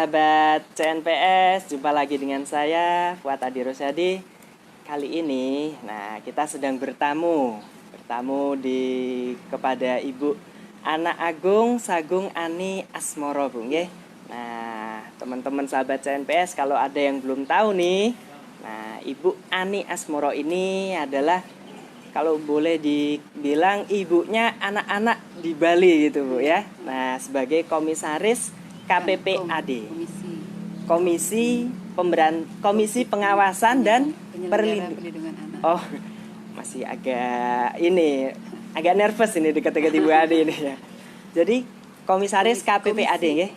sahabat CNPS, jumpa lagi dengan saya Fuad Adi Rosyadi. Kali ini, kita sedang bertamu kepada Ibu Ana Agung Sagung Ani Asmoro, Bung. Nah, teman-teman sahabat CNPS, kalau ada yang belum tahu nih, Ibu Ani Asmoro ini adalah, kalau boleh dibilang, ibunya anak-anak di Bali gitu, Bu ya. Nah, sebagai komisaris KPPAD, Komisi Pengawasan dan Perlindungan Anak. Oh, masih agak nervous ini dekat-dekat Ibu Ade ini ya. Jadi komisaris KPPAD ya.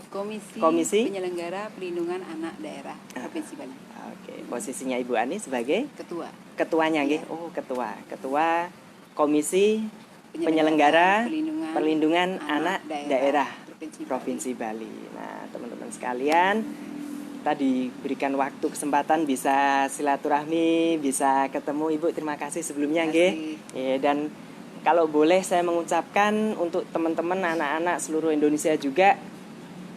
Komisi Penyelenggara Perlindungan Anak Daerah Provinsi Bali. Oke, posisinya Ibu Ani sebagai ketuanya ya. Oh, ketua Komisi Penyelenggara Perlindungan Anak Daerah Provinsi Bali. Nah, teman-teman sekalian, tadi berikan waktu kesempatan bisa silaturahmi, bisa ketemu Ibu. Terima kasih sebelumnya, nggih. Dan kalau boleh saya mengucapkan untuk teman-teman anak-anak seluruh Indonesia juga,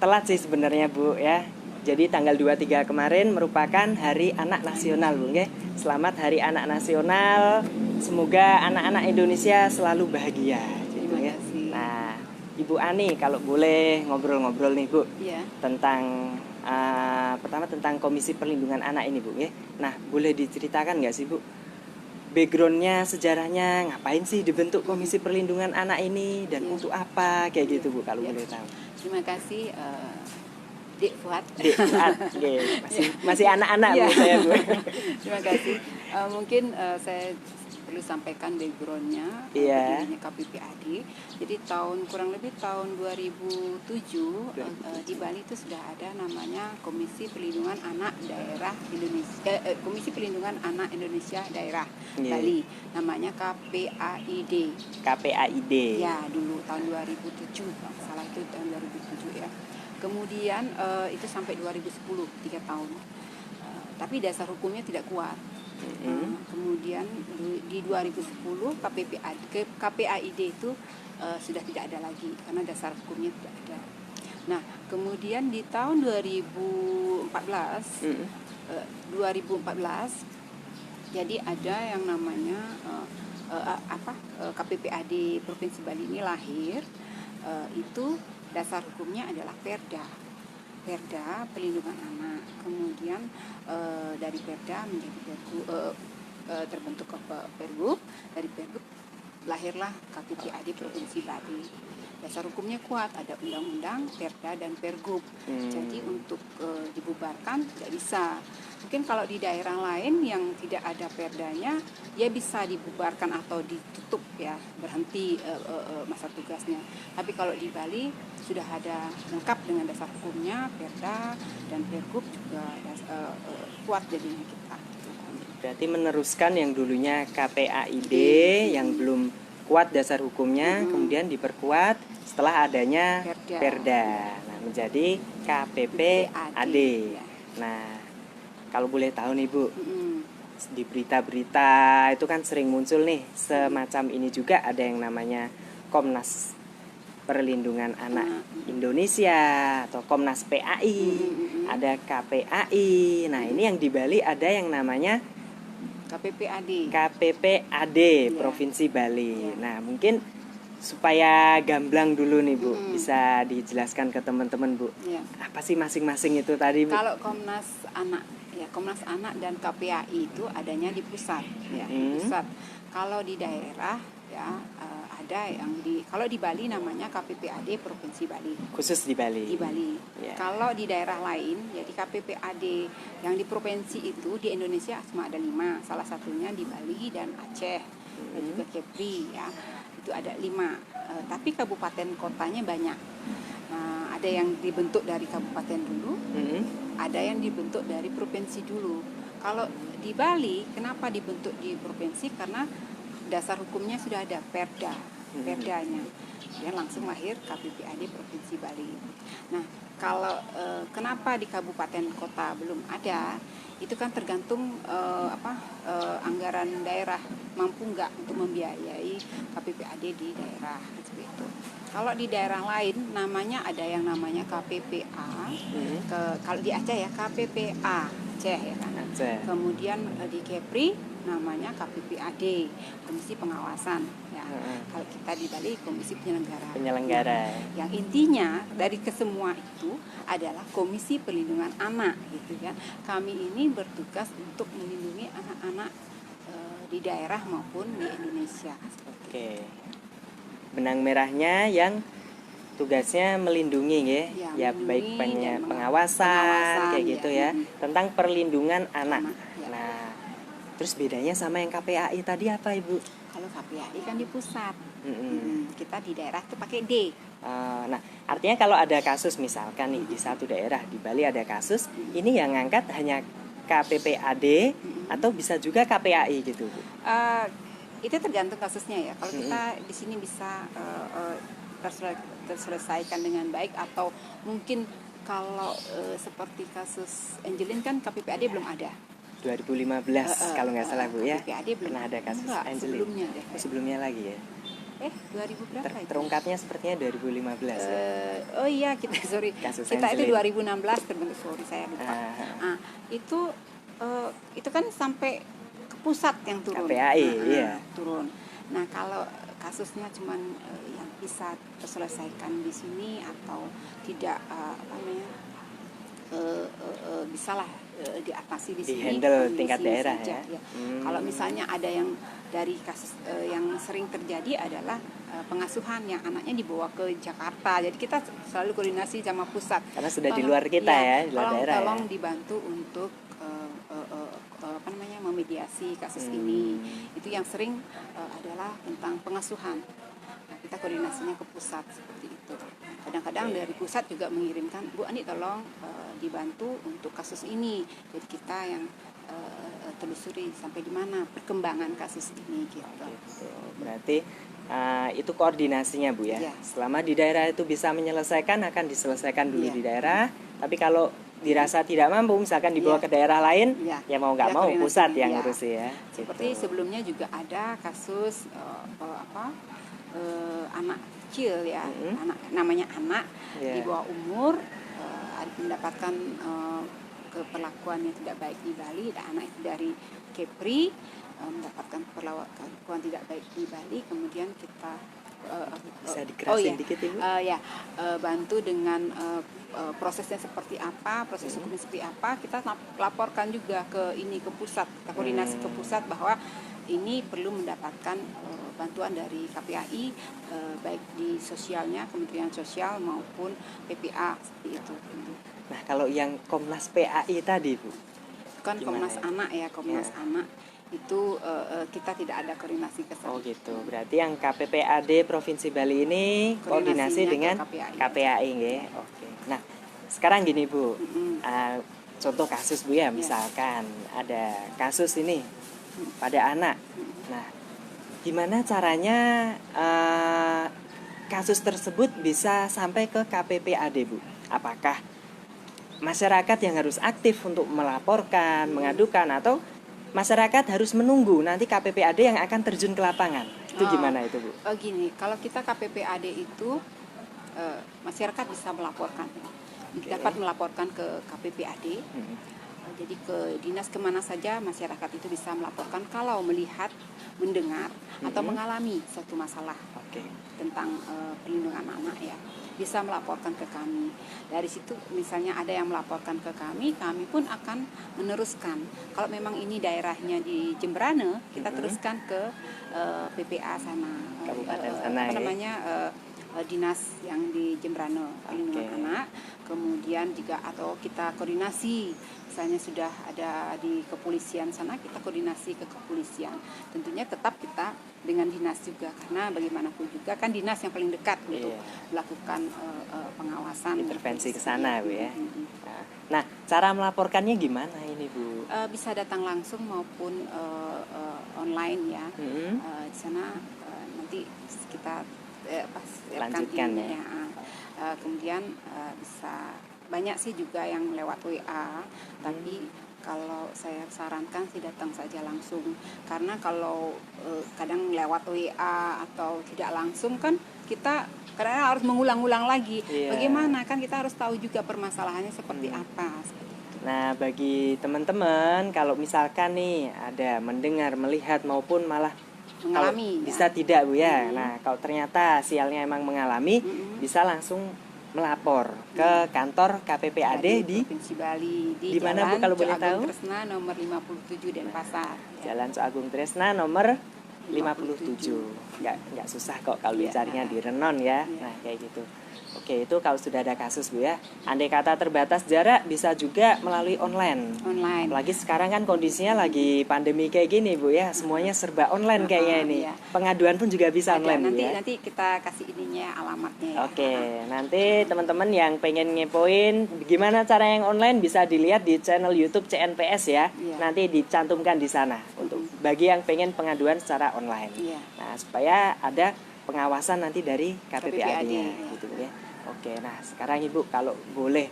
telat sih sebenarnya, Bu ya. Jadi tanggal 23 kemarin merupakan Hari Anak Nasional, Bu nggih. Selamat Hari Anak Nasional. Semoga anak-anak Indonesia selalu bahagia. Terima kasih. Nah, Ibu Ani, kalau boleh ngobrol-ngobrol nih, Bu. Iya. Tentang pertama tentang Komisi Perlindungan Anak ini, Bu nggih. Nah, boleh diceritakan nggak sih, Bu? Backgroundnya, sejarahnya, ngapain sih dibentuk Komisi Perlindungan Anak ini dan untuk apa, kayak gitu, Bu, kalau boleh tahu. Terima kasih, Dek Fuad. Masih anak-anak, Bu, saya, Bu. Terima kasih. Mungkin saya perlu sampaikan backgroundnya, berdirinya KPPAD. Jadi kurang lebih tahun 2007 di Bali itu sudah ada namanya Komisi Perlindungan Anak Daerah Indonesia, Komisi Perlindungan Anak Indonesia Daerah Bali, namanya KPAID. KPAID. Ya, dulu tahun 2007, kalau salah itu tahun 2007 ya. Kemudian itu sampai 2010, 3 tahun. Tapi dasar hukumnya tidak kuat. Kemudian di 2010 KPAID itu sudah tidak ada lagi karena dasar hukumnya tidak ada. Nah, kemudian di tahun 2014 jadi ada yang namanya KPPAD Provinsi Bali ini lahir. Itu dasar hukumnya adalah Perda Perlindungan Anak. Kemudian dari Perda menjadi terbentuk Pergub. Dari Pergub lahirlah KPPAD Provinsi Bali. Dasar hukumnya kuat, ada undang-undang, Perda dan Pergub. Jadi untuk dibubarkan tidak bisa. Mungkin kalau di daerah lain yang tidak ada perdanya, ya bisa dibubarkan atau ditutup ya, berhenti masa tugasnya. Tapi kalau di Bali sudah ada lengkap dengan dasar hukumnya, Perda dan Pergub juga kuat jadinya kita. Berarti meneruskan yang dulunya KPAID yang belum kuat dasar hukumnya, kemudian diperkuat setelah adanya Perda. Nah, menjadi KPPAD. Nah, kalau boleh tahu nih, Bu, di berita-berita itu kan sering muncul nih semacam ini juga, ada yang namanya Komnas Perlindungan Anak Indonesia atau Komnas PAI, ada KPAI. Nah, ini yang di Bali ada yang namanya KPPAD Provinsi Bali. Nah, mungkin supaya gamblang dulu nih, Bu, bisa dijelaskan ke teman-teman, Bu. Apa sih masing-masing itu tadi, Bu? Kalau Komnas Anak dan KPAI itu adanya di pusat, ya, di pusat. Kalau di daerah ya ada yang kalau di Bali namanya KPPAD Provinsi Bali. Khusus di Bali. Di Bali. Kalau di daerah lain, jadi KPPAD yang di provinsi itu di Indonesia cuma ada 5. Salah satunya di Bali dan Aceh, dan juga Kepri ya. Itu ada 5. Tapi kabupaten kotanya banyak. Nah, ada yang dibentuk dari kabupaten dulu, ada yang dibentuk dari provinsi dulu. Kalau di Bali, kenapa dibentuk di provinsi? Karena dasar hukumnya sudah ada Perdanya. Dan langsung lahir KPPAD Provinsi Bali. Nah, kalau kenapa di kabupaten kota belum ada? Itu kan tergantung anggaran daerah mampu nggak untuk membiayai KPPAD di daerah seperti itu. Kalau di daerah lain namanya ada yang namanya KPPA. Kalau di Aceh ya KPPA Aceh ya kan. Aceh. Kemudian di Kepri namanya KPPAD, Komisi Pengawasan ya. Kalau kita di Bali Komisi Penyelenggara. Penyelenggara. Yang intinya dari kesemua itu adalah Komisi Perlindungan Anak gitu ya. Kami ini bertugas untuk melindungi anak-anak di daerah maupun di Indonesia. Oke. Benang merahnya yang tugasnya melindungi ya baik pengawasan kayak gitu ya, tentang perlindungan anak. Nah, terus bedanya sama yang KPAI tadi apa Ibu? Kalau KPAI kan di pusat, kita di daerah itu pakai D. Nah, artinya kalau ada kasus misalkan nih di satu daerah di Bali ada kasus, ini yang ngangkat hanya KPPAD atau bisa juga KPAI gitu Bu? Itu tergantung kasusnya ya. Kalau kita di sini bisa terselesaikan dengan baik, atau mungkin kalau seperti kasus Angelin kan KPPAD belum ada. 2015 kalau nggak salah Bu ya. KPPAD belum pernah ada kasus Angelin. Sebelumnya deh. Sebelumnya lagi ya. 2000 berapa itu? Terungkapnya sepertinya 2015 ya. Oh iya, kita Kasus kita Angelin. itu 2016 terbentuk, saya lupa. Itu kan sampai ke pusat yang turun. KPAI iya. Turun. Nah, kalau kasusnya cuman yang bisa terselesaikan di sini atau tidak bisalah diatasi di sini, handle tingkat daerah saja, ya. Kalau misalnya ada yang dari kasus yang sering terjadi adalah pengasuhan yang anaknya dibawa ke Jakarta, jadi kita selalu koordinasi sama pusat karena sudah di luar kita ya, di luar daerah tolong ya. dibantu untuk memediasi kasus ini. Itu yang sering adalah tentang pengasuhan. Nah, kita koordinasinya ke pusat seperti itu. Kadang-kadang dari pusat juga mengirimkan, Bu Ani tolong dibantu untuk kasus ini. Jadi kita yang telusuri sampai di mana perkembangan kasus ini gitu. Berarti itu koordinasinya Bu ya. Selama di daerah itu bisa menyelesaikan, akan diselesaikan dulu di daerah. Tapi kalau dirasa tidak mampu, misalkan dibawa ke daerah lain, ya mau nggak mau pusat yang ngurus ya. Seperti sebelumnya juga ada kasus anak kecil ya, namanya anak di bawah umur mendapatkan keperlakuan yang tidak baik di Bali. Anak itu dari Kepri mendapatkan perlakuan tidak baik di Bali, kemudian kita bisa dikerasin dikit Ibu? Bantu dengan prosesnya seperti apa, proses hukumnya seperti apa, kita laporkan juga ke pusat, kita koordinasi ke pusat bahwa ini perlu mendapatkan bantuan dari KPAI, baik di sosialnya, Kementerian Sosial maupun PPA seperti itu. Nah, kalau yang Komnas PAI tadi Bu, kan Komnas Anak ya, Komnas Anak itu kita tidak ada koordinasi ke sana. Oh gitu. Berarti yang KPPAD Provinsi Bali ini koordinasi dengan KPAI nggih. Oke. Nah, sekarang gini Bu. Contoh kasus Bu ya, misalkan ada kasus ini pada anak. Nah, gimana caranya kasus tersebut bisa sampai ke KPPAD Bu? Apakah masyarakat yang harus aktif untuk melaporkan, mengadukan, atau masyarakat harus menunggu nanti KPPAD yang akan terjun ke lapangan? Itu gimana itu Bu? Gini, kalau kita KPPAD itu masyarakat bisa melaporkan, dapat melaporkan ke KPPAD. Jadi ke dinas kemana saja masyarakat itu bisa melaporkan kalau melihat, mendengar atau mengalami suatu masalah tentang perlindungan anak ya, bisa melaporkan ke kami. Dari situ misalnya ada yang melaporkan ke kami, kami pun akan meneruskan. Kalau memang ini daerahnya di Jemberane, kita teruskan ke PPA sana, kabupaten sana dinas yang di Jemberane perlindungan anak. Kemudian juga atau kita koordinasi, misalnya sudah ada di kepolisian sana, kita koordinasi ke kepolisian. Tentunya tetap kita dengan dinas juga, karena bagaimanapun juga kan dinas yang paling dekat untuk melakukan pengawasan, intervensi ke sana Bu ya. Nah, cara melaporkannya gimana ini Bu? Bisa datang langsung maupun online ya. Di sana nanti kita lanjutkan ya. Kemudian bisa banyak sih juga yang lewat WA, tapi kalau saya sarankan sih datang saja langsung, karena kalau kadang lewat WA atau tidak langsung kan kita kadang harus mengulang-ulang lagi. Iya. Bagaimana kan kita harus tahu juga permasalahannya seperti apa. Nah, bagi teman-teman kalau misalkan nih ada mendengar, melihat maupun malah mengalami bisa tidak Bu ya. Nah, kalau ternyata sialnya emang mengalami, bisa langsung melapor ke kantor KPPAD di Provinsi Bali di mana Bu Jalan kalau boleh tahu? Tresna nomor 57 Denpasar. Jalan Agung Tresna nomor 57. Nggak susah kok kalau dicarinya di Renon ya. Nah, kayak gitu. Oke, itu kalau sudah ada kasus Bu ya. Andai kata terbatas jarak bisa juga melalui online. Apalagi sekarang kan kondisinya lagi pandemi kayak gini Bu ya. Semuanya serba online kayaknya ini. Iya. Pengaduan pun juga bisa online Bu ya. Nanti kita kasih ininya alamatnya ya. Oke, nanti teman-teman yang pengen ngepoin gimana cara yang online bisa dilihat di channel YouTube CNPS ya. Nanti dicantumkan di sana untuk bagi yang pengen pengaduan secara online. Nah, supaya ada pengawasan nanti dari KPPAD-nya gitu ya. Oke, nah sekarang Ibu kalau boleh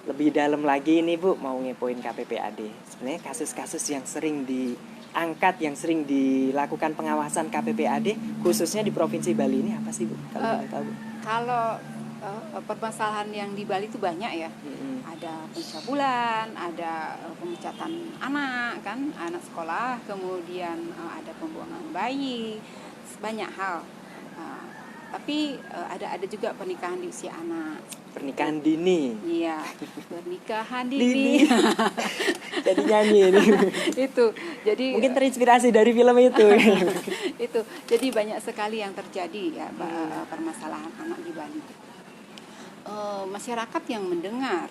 lebih dalam lagi nih Bu mau ngepoin KPPAD. Sebenarnya kasus-kasus yang sering diangkat, yang sering dilakukan pengawasan KPPAD khususnya di Provinsi Bali ini apa sih Bu? Kalau boleh tahu Bu? Kalau permasalahan yang di Bali itu banyak ya. Ada pencabulan, ada pemecatan anak kan, anak sekolah, kemudian ada pembuangan bayi, banyak hal. Tapi ada juga pernikahan di usia anak. Pernikahan dini. Iya, pernikahan dini. Jadi nyanyi ini. Itu. Jadi mungkin terinspirasi dari film itu. Itu. Jadi banyak sekali yang terjadi ya permasalahan anak di Bali. Masyarakat yang mendengar,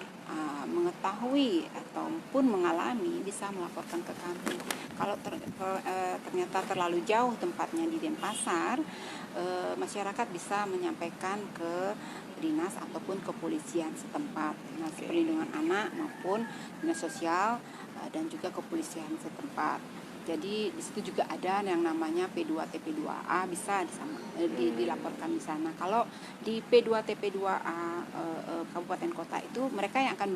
mengetahui ataupun mengalami bisa melaporkan ke kami. Kalau ternyata terlalu jauh tempatnya di Denpasar, masyarakat bisa menyampaikan ke dinas ataupun kepolisian setempat, dinas perlindungan anak maupun dinas sosial dan juga kepolisian setempat. Jadi di situ juga ada yang namanya P2TP2A bisa dilaporkan di sana. Kalau di P2TP2A kabupaten kota itu mereka yang akan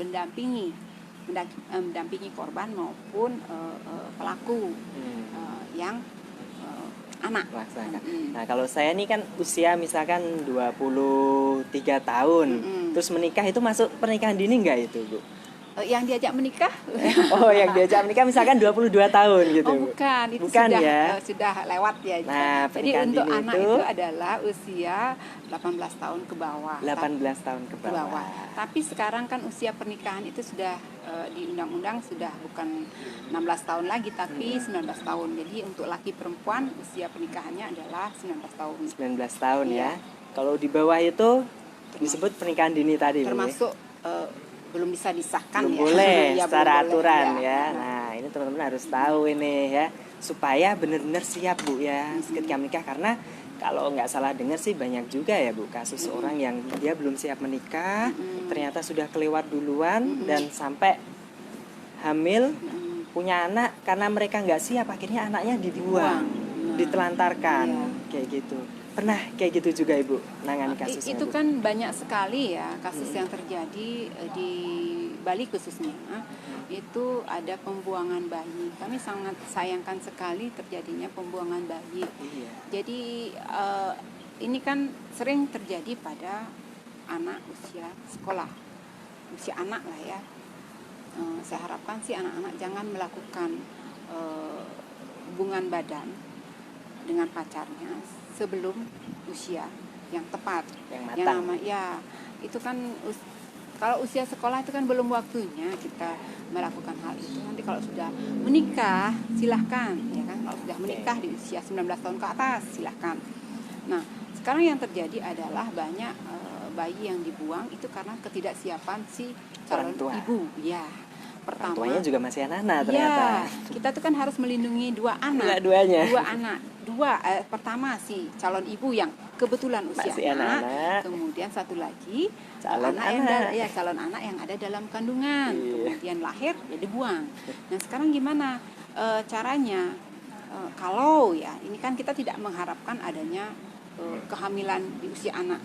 mendampingi korban maupun pelaku yang anak. Nah, kalau saya nih kan usia misalkan 23 tahun, terus menikah itu masuk pernikahan dini enggak itu, Bu? Yang diajak menikah? Yang diajak menikah misalkan 22 tahun gitu. Bukan, itu bukan sudah lewat ya. Nah, jadi untuk anak itu adalah usia 18 tahun ke bawah. 18 tahun ke bawah. Tapi sekarang kan usia pernikahan itu sudah di undang-undang sudah bukan 16 tahun lagi tapi 19 tahun. Jadi untuk laki perempuan usia pernikahannya adalah 19 tahun. 19 tahun ya. Kalau di bawah itu disebut pernikahan dini tadi, termasuk belum bisa disahkan belum boleh secara aturan ya. Nah, ini teman-teman harus tahu ini ya, supaya benar-benar siap Bu ya ketika menikah. Karena kalau nggak salah dengar sih banyak juga ya Bu kasus orang yang dia belum siap menikah, ternyata sudah kelewat duluan dan sampai hamil, punya anak, karena mereka nggak siap akhirnya anaknya dibuang, ditelantarkan kayak gitu. Pernah kayak gitu juga Ibu nangani kasusnya? Itu kan banyak sekali ya kasus yang terjadi di Bali khususnya. Itu ada pembuangan bayi. Kami sangat sayangkan sekali terjadinya pembuangan bayi. Jadi ini kan sering terjadi pada anak usia sekolah, usia anak lah ya. Saya harapkan sih anak-anak jangan melakukan hubungan badan dengan pacarnya sebelum usia yang tepat, yang matang. Itu kan kalau usia sekolah itu kan belum waktunya kita melakukan hal itu. Nanti kalau sudah menikah silahkan, ya kan. Kalau sudah menikah di usia 19 tahun ke atas silahkan. Nah, sekarang yang terjadi adalah banyak bayi yang dibuang itu karena ketidaksiapan si calon ibu. Ya. Pertama, orang tuanya juga masih anak-anak ternyata. Kita tuh kan harus melindungi dua anak. Dua anak. Pertama si calon ibu yang kebetulan usia anak. Kemudian satu lagi calon anak yang ada dalam kandungan. Kemudian lahir ya dibuang. Nah, sekarang gimana caranya? Kalau ya ini kan kita tidak mengharapkan adanya kehamilan di usia anak.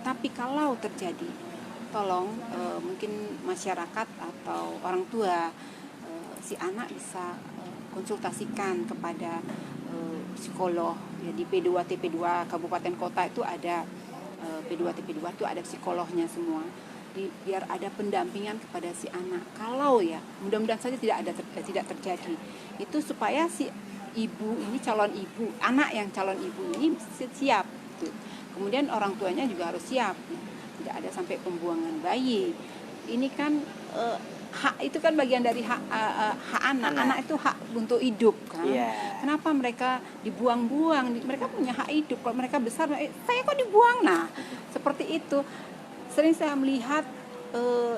Tapi kalau terjadi, tolong mungkin masyarakat atau orang tua si anak bisa konsultasikan kepada psikolog. Jadi P2 TP2 kabupaten kota itu ada P2 TP2 itu ada psikolognya semua. Biar ada pendampingan kepada si anak. Kalau ya, mudah-mudahan saja tidak terjadi. Itu supaya si ibu ini calon ibu, anak yang calon ibu ini siap. Gitu. Kemudian orang tuanya juga harus siap. Tidak ada sampai pembuangan bayi. Ini kan hak itu kan bagian dari hak anak. Anak itu hak untuk hidup kan. Kenapa mereka dibuang-buang? Mereka punya hak hidup. Kalau mereka besar, saya kok dibuang? Nah, seperti itu. Sering saya melihat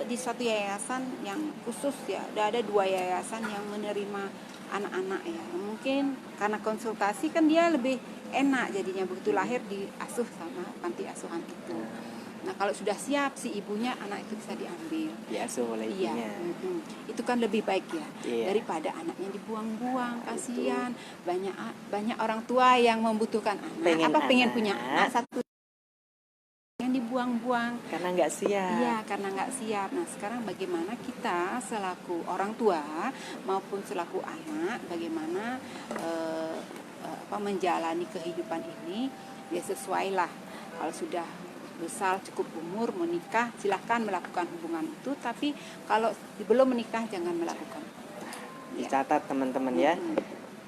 di suatu yayasan yang khusus ya, ada 2 yayasan yang menerima anak-anak ya. Mungkin karena konsultasi kan dia lebih enak jadinya begitu lahir diasuh sama panti asuhan itu. Nah, kalau sudah siap si ibunya, anak itu bisa diambil. Diasuh oleh ibunya. Itu kan lebih baik ya daripada anaknya dibuang-buang. Kasihan. Banyak orang tua yang membutuhkan anak. Pengen punya anak satu yang dibuang-buang karena nggak siap. Iya, karena nggak siap. Nah, sekarang bagaimana kita selaku orang tua maupun selaku anak, bagaimana menjalani kehidupan ini ya sesuai lah. Kalau sudah besar cukup umur menikah, silahkan melakukan hubungan itu, tapi kalau belum menikah jangan melakukan. Dicatat teman-teman ya.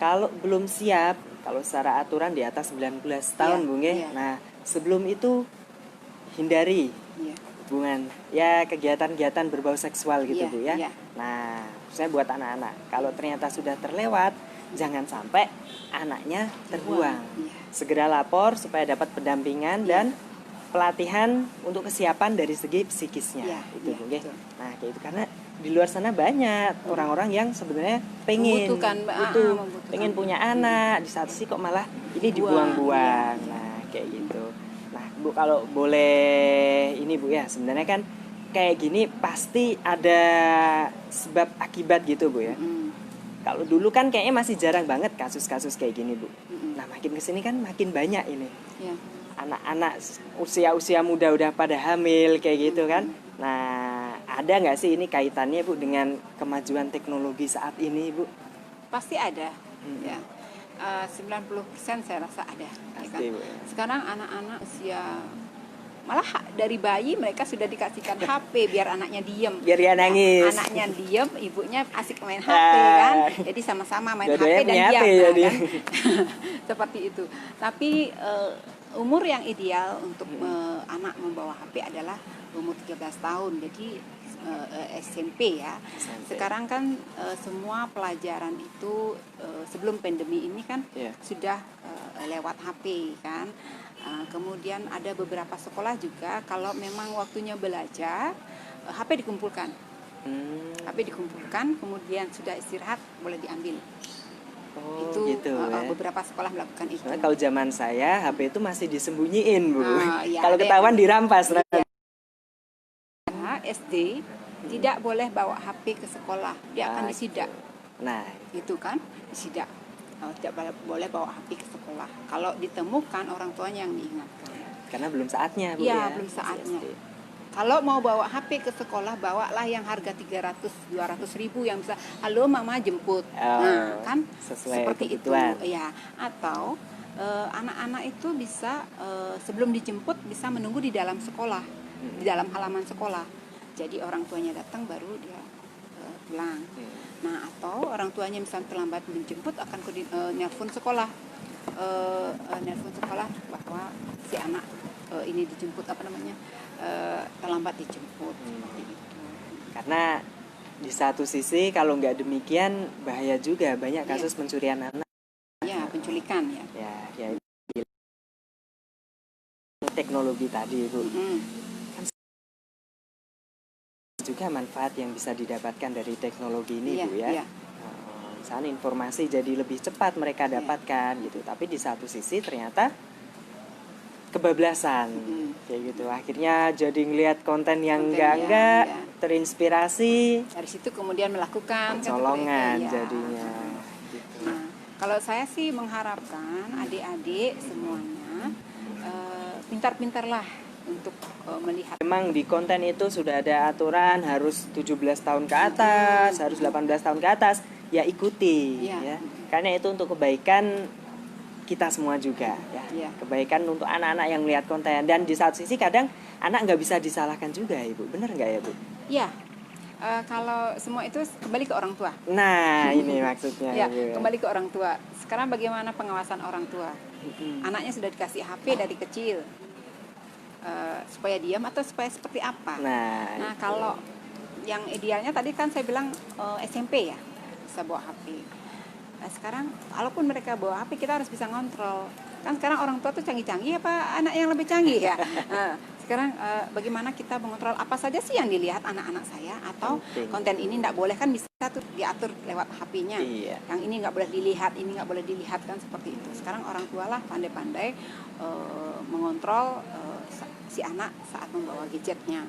Kalau belum siap, kalau secara aturan di atas 19 tahun Bung ya. Nah, sebelum itu hindari hubungan ya, kegiatan-kegiatan berbau seksual gitu Bu ya. Nah, saya buat anak-anak, kalau ternyata sudah terlewat, jangan sampai anaknya terbuang. Segera lapor supaya dapat pendampingan dan pelatihan untuk kesiapan dari segi psikisnya itu Bu. Nah, kayak itu karena di luar sana banyak orang-orang yang sebenarnya pengen punya anak, di satu sisi kok malah ini dibuang-buang. Nah, kayak gitu. Nah, Bu, kalau boleh ini Bu ya, sebenarnya kan kayak gini pasti ada sebab akibat gitu Bu ya. Kalau dulu kan kayaknya masih jarang banget kasus-kasus kayak gini Bu. Nah, makin kesini kan makin banyak ini. Anak-anak usia muda udah pada hamil kayak gitu kan. Nah, ada nggak sih ini kaitannya Bu dengan kemajuan teknologi saat ini Bu? Pasti ada. Ya. 90% saya rasa ada. Pasti, ya kan? Sekarang anak-anak usia malah dari bayi mereka sudah dikasihkan HP biar anaknya diem. Biar dia nangis. Anaknya diem, ibunya asik main HP kan. Jadi sama-sama main HP dan diam kan. Seperti itu. Tapi umur yang ideal untuk anak membawa HP adalah umur 13 tahun. Jadi SMP ya. Sekarang kan semua pelajaran itu sebelum pandemi ini kan sudah lewat HP kan. Kemudian ada beberapa sekolah juga kalau memang waktunya belajar HP dikumpulkan. HP dikumpulkan, kemudian sudah istirahat boleh diambil. Itu gitu, beberapa sekolah melakukan itu. Nah, kalau zaman saya HP itu masih disembunyiin Bu. Kalau ketahuan dirampas. SD tidak boleh bawa HP ke sekolah, dia akan disidak. Nah, itu kan disidak. Tidak boleh bawa HP ke sekolah. Kalau ditemukan orang tuanya yang diingatkan. Karena belum saatnya Bu ya. Belum saatnya. Kalau mau bawa HP ke sekolah, bawalah yang harga 300-200 ribu yang bisa, halo mama jemput. Nah, kan sesuai seperti kebutuhan. Itu. Ya, atau anak-anak itu bisa sebelum dijemput bisa menunggu di dalam sekolah, di dalam halaman sekolah. Jadi orang tuanya datang baru dia pulang. Nah, atau orang tuanya misalnya terlambat menjemput akan nelpon sekolah, bahwa si anak ini dijemput terlambat dijemput. Karena di satu sisi kalau nggak demikian bahaya juga, banyak kasus pencurian anak. Ya, penculikan ya. Ya teknologi tadi Bu. Juga manfaat yang bisa didapatkan dari teknologi ini Bu ya. Misalnya informasi jadi lebih cepat mereka dapatkan gitu. Tapi di satu sisi ternyata kebablasan kayak gitu. Akhirnya jadi ngelihat konten yang enggak terinspirasi. Dari situ kemudian melakukan colongan jadinya. Gitu. Nah, kalau saya sih mengharapkan adik-adik semuanya pintar-pintarlah untuk melihat. Memang di konten itu sudah ada aturan harus 17 tahun ke atas, harus 18 tahun ke atas, ya ikuti ya. Karena itu untuk kebaikan kita semua juga ya. Iya. Kebaikan untuk anak-anak yang melihat konten. Dan di satu sisi kadang anak nggak bisa disalahkan juga Ibu, benar nggak ya Bu? Iya. Kalau semua itu kembali ke orang tua. Nah ini maksudnya Ya, Ibu, ya. kembali ke orang tua. Sekarang bagaimana pengawasan orang tua? Anaknya sudah dikasih HP dari kecil, supaya diam atau supaya seperti apa? Nah itu. Kalau yang idealnya tadi kan saya bilang SMP ya bisa bawa HP. Sekarang walaupun mereka bawa HP, kita harus bisa ngontrol. Kan sekarang orang tua tuh canggih-canggih apa anak yang lebih canggih ya? Sekarang bagaimana kita mengontrol apa saja sih yang dilihat anak-anak saya, atau konten ini tidak boleh, kan bisa tuh diatur lewat HP-nya. Iya. Yang ini nggak boleh dilihat, ini nggak boleh dilihat, kan seperti itu. Sekarang orang tua lah pandai-pandai mengontrol si anak saat membawa gadgetnya.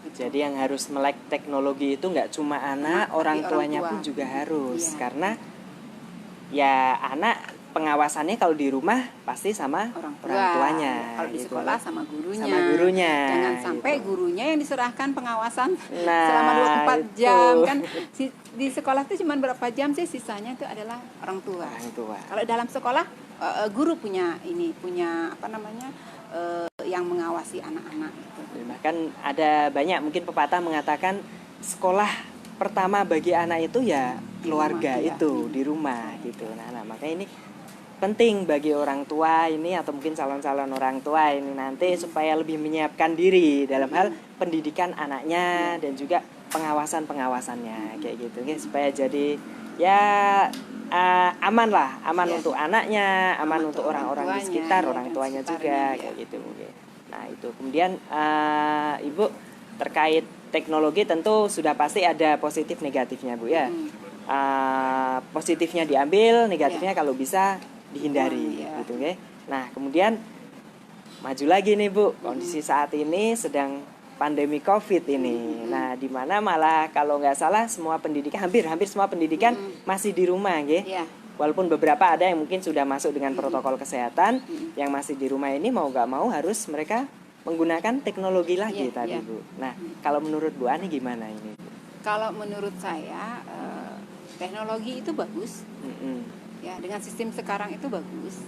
Gitu. Jadi yang harus melek teknologi itu nggak cuma anak, orang tuanya tua pun juga harus. Iya. Karena ya anak pengawasannya kalau di rumah pasti sama orang tuanya. Kalau di gitu. sekolah sama gurunya. Sama gurunya. Jangan sampai gitu. gurunya yang diserahkan pengawasan Nah, selama 24 itu. jam kan. Di sekolah itu cuma berapa jam sih, sisanya itu adalah orang tua. Orang tua. Kalau dalam sekolah guru punya yang mengawasi anak-anak gitu. Bahkan ada banyak mungkin pepatah mengatakan sekolah pertama bagi anak itu ya keluarga rumah, itu di rumah gitu. Nah makanya ini penting bagi orang tua ini atau mungkin calon-calon orang tua ini nanti supaya lebih menyiapkan diri dalam hal pendidikan anaknya dan juga pengawasannya kayak gitu ya, supaya jadi ya aman untuk anaknya, aman untuk orang-orang di sekitar, orang tuanya juga kayak gitu. Nah itu kemudian Ibu terkait teknologi tentu sudah pasti ada positif negatifnya Bu ya. Positifnya diambil, negatifnya kalau bisa dihindari gitu ya. Nah kemudian maju lagi nih Bu, kondisi saat ini sedang pandemi COVID ini. Nah di mana malah kalau nggak salah semua pendidikan, hampir semua pendidikan masih di rumah ya. Walaupun beberapa ada yang mungkin sudah masuk dengan protokol kesehatan, yang masih di rumah ini mau nggak mau harus mereka menggunakan teknologi lagi tadi Bu. Nah kalau menurut Bu Ani gimana ini Bu? Kalau menurut saya teknologi itu bagus. Ya, dengan sistem sekarang itu bagus.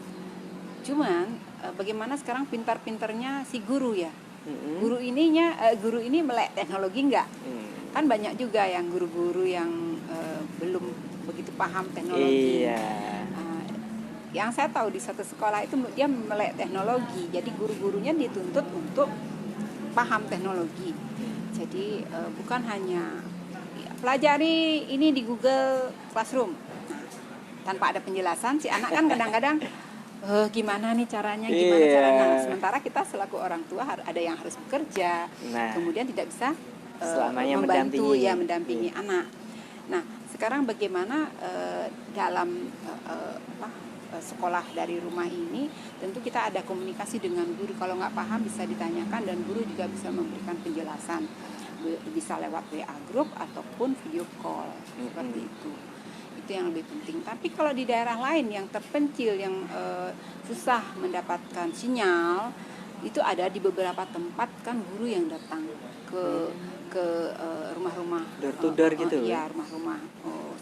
Cuman bagaimana sekarang pintar-pintarnya si guru ya. Guru ini melek teknologi enggak? Kan banyak juga yang guru-guru yang belum begitu paham teknologi. Iya. Yang saya tahu di satu sekolah itu dia melek teknologi. Jadi guru-gurunya dituntut untuk paham teknologi. Jadi bukan hanya pelajari ini di Google Classroom. Tanpa ada penjelasan, si anak kan kadang-kadang gimana nih caranya, sementara kita selaku orang tua ada yang harus bekerja, kemudian tidak bisa selamanya mendampingi anak. Nah sekarang bagaimana dalam sekolah dari rumah ini, tentu kita ada komunikasi dengan guru. Kalau nggak paham bisa ditanyakan dan guru juga bisa memberikan penjelasan, bisa lewat WA group ataupun video call seperti itu. Itu yang lebih penting. Tapi kalau di daerah lain yang terpencil, yang susah mendapatkan sinyal, itu ada di beberapa tempat kan guru yang datang ke rumah-rumah, door to door gitu. Iya, rumah-rumah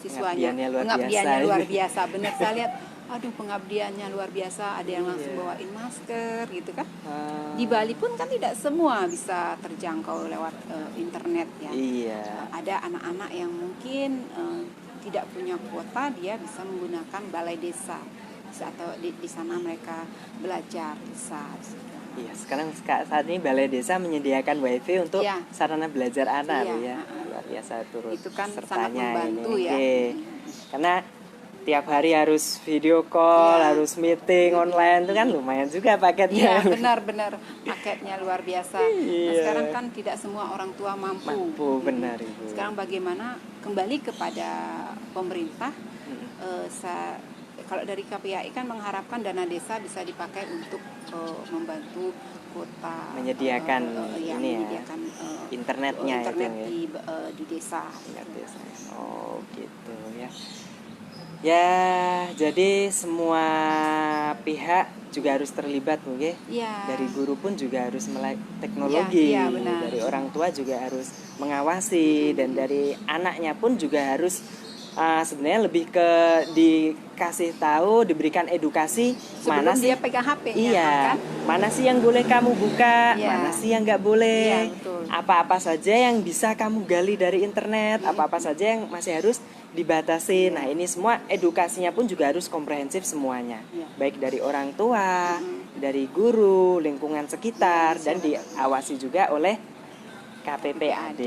siswanya. Pengabdiannya luar biasa. Benar, saya lihat pengabdiannya luar biasa. Ada yang langsung bawain masker gitu kan. Di Bali pun kan tidak semua bisa terjangkau lewat internet ya. Iya. Ada anak-anak yang mungkin tidak punya kuota, dia bisa menggunakan balai desa atau di sana mereka belajar bisa. Iya, sekarang saat ini balai desa menyediakan wifi untuk sarana belajar anak luar biasa turut itu kan sertanya sangat membantu ini. ya. Karena tiap hari harus video call, harus meeting online, itu kan lumayan juga paketnya. Iya, benar paketnya luar biasa. Nah, sekarang kan tidak semua orang tua mampu. Benar Ibu. Sekarang bagaimana kembali kepada pemerintah? Kalau dari KPAI kan mengharapkan dana desa bisa dipakai untuk membantu kota menyediakan internetnya internet di desa. Oh gitu ya. Ya, jadi semua pihak juga harus terlibat mungkin. Dari guru pun juga harus melek teknologi. Dari orang tua juga harus mengawasi dan dari anaknya pun juga harus sebenarnya lebih ke dikasih tahu, diberikan edukasi sebelum mana sih dia pegang HP-nya, iya, kan? mana sih yang boleh kamu buka, Iya. mana sih yang nggak boleh, Iya, betul. apa-apa saja yang bisa kamu gali dari internet, apa-apa saja yang masih harus dibatasi. Nah, ini semua edukasinya pun juga harus komprehensif semuanya, baik dari orang tua, dari guru, lingkungan sekitar, dan diawasi juga oleh KPPAD.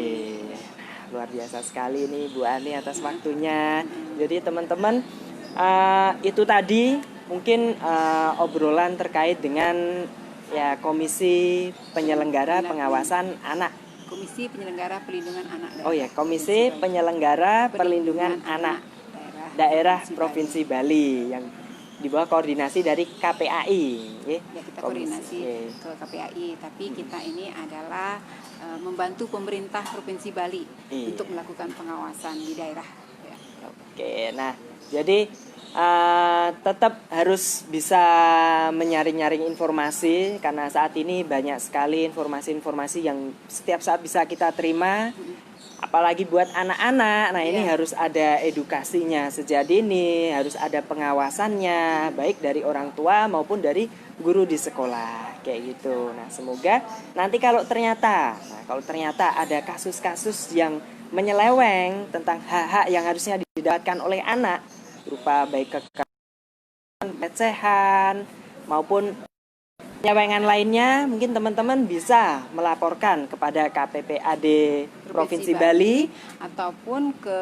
Luar biasa sekali nih Bu Ani atas waktunya. Jadi teman-teman, itu tadi mungkin obrolan terkait dengan ya Komisi Penyelenggara Pengawasan Anak. Komisi Penyelenggara Perlindungan Anak Daerah. Oh ya, Komisi Penyelenggara Perlindungan Anak Daerah Provinsi Bali yang di bawah koordinasi dari KPAI. Ya, kita koordinasi ke KPAI, tapi kita ini adalah membantu pemerintah Provinsi Bali untuk melakukan pengawasan di daerah. Ya. Oke, nah jadi tetap harus bisa menyaring-nyaring informasi karena saat ini banyak sekali informasi-informasi yang setiap saat bisa kita terima. Apalagi buat anak-anak, nah ini harus ada edukasinya sejak dini, harus ada pengawasannya, baik dari orang tua maupun dari guru di sekolah, kayak gitu. Nah semoga nanti kalau ternyata ada kasus-kasus yang menyeleweng tentang hak-hak yang harusnya didapatkan oleh anak, berupa baik kekerasan, pelecehan, maupun penyewengan lainnya, mungkin teman-teman bisa melaporkan kepada KPPAD Provinsi Bali ataupun ke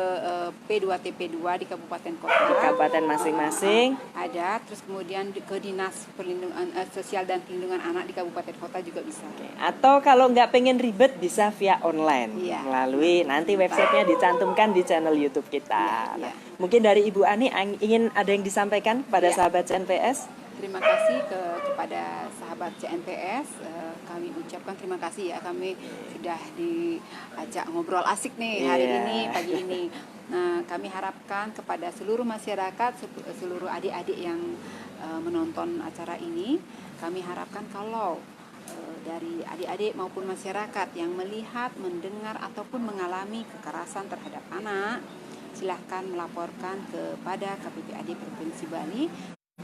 P2TP2 di kabupaten kota. Di kabupaten masing-masing. Ada, terus kemudian ke Dinas Perlindungan Sosial dan Perlindungan Anak di kabupaten kota juga bisa. Atau kalau nggak pengen ribet bisa via online melalui nanti websitenya dicantumkan di channel YouTube kita. Nah, mungkin dari Ibu Ani ingin ada yang disampaikan pada sahabat CNPS? Terima kasih kepada sahabat CNPS. Kami ucapkan terima kasih ya, kami sudah diajak ngobrol asik nih hari ini, pagi ini. Nah, kami harapkan kepada seluruh masyarakat, seluruh adik-adik yang menonton acara ini, kami harapkan kalau dari adik-adik maupun masyarakat yang melihat, mendengar ataupun mengalami kekerasan terhadap anak, silahkan melaporkan kepada KPPAD Provinsi Bali,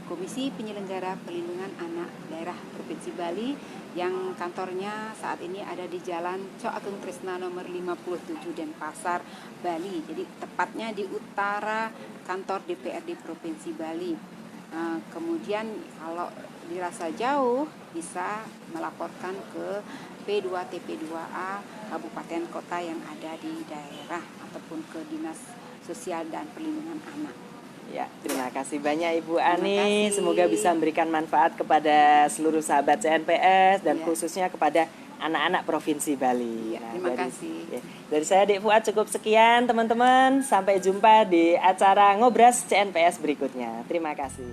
Komisi Penyelenggara Perlindungan Anak Daerah Provinsi Bali, yang kantornya saat ini ada di Jalan Cok Ageng Tresna nomor 57 Denpasar, Bali. Jadi tepatnya di utara kantor DPRD Provinsi Bali. Kemudian kalau dirasa jauh bisa melaporkan ke P2TP2A Kabupaten Kota yang ada di daerah ataupun ke Dinas Sosial dan Perlindungan Anak. Ya, terima kasih banyak Ibu Ani. Semoga bisa memberikan manfaat kepada seluruh sahabat CNPS dan khususnya kepada anak-anak Provinsi Bali. Terima kasih. Dari saya Dek Fuad cukup sekian teman-teman. Sampai jumpa di acara Ngobras CNPS berikutnya. Terima kasih.